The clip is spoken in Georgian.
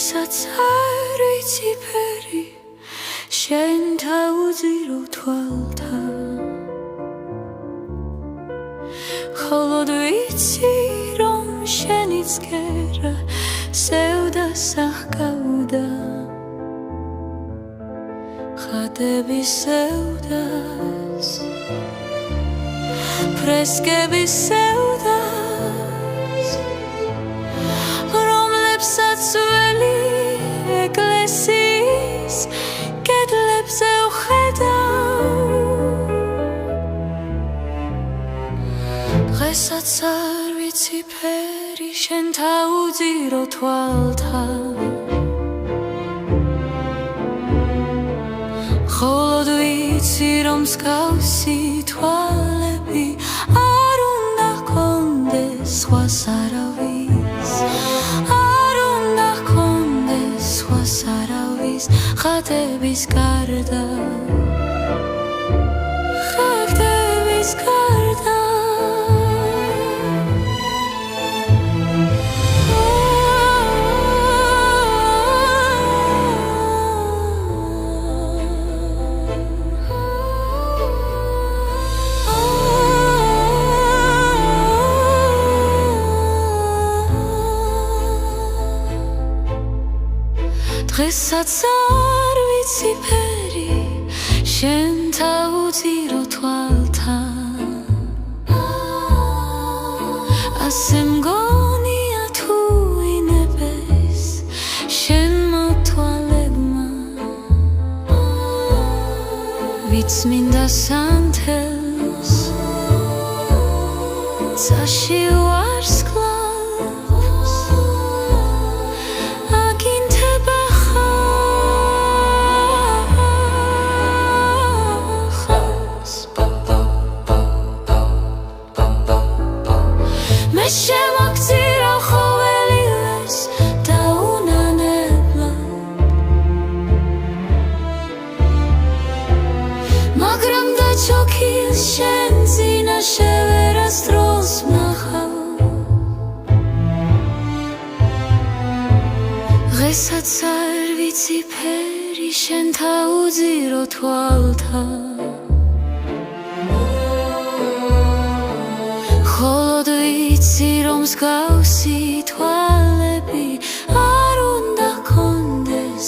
დღესაც არ ვიცი ფერი შენ თავუძირო თვალთა холод ვიცი რომ შენიც გერა სევდას აღგავდა ხატების სევდას ფრესკების სევდას რომლებსაც ველი ეკლესიის კედლებზე ვხედავ დღესაც არ ვიცი ფერი შენ თავუძირო თვალთა холод ვიცი რომ მსგავსი თვალები არ უნდა ჰქონდეს სხვას არავის არ უნდა ჰქონდეს სხვას არავის ხატების გარდა ხატების გარდა დღესაც არ ვიცი ფერი შენ თავუძირო თვალთა ასე მგონია თუ ინებეს შენმა თვალებმა ვიც მინდა სანთელს წაში ვარს მე შემოგწირო ყოველივეს და უნანებლად მაგრამ დაჩოქილ შენ წინაშე ვერასდროს ვნახავ დღესაც არ ვიცი ფერი შენ თავუძირო თვალთა холод ვიცი რომ მსგავსი თვალები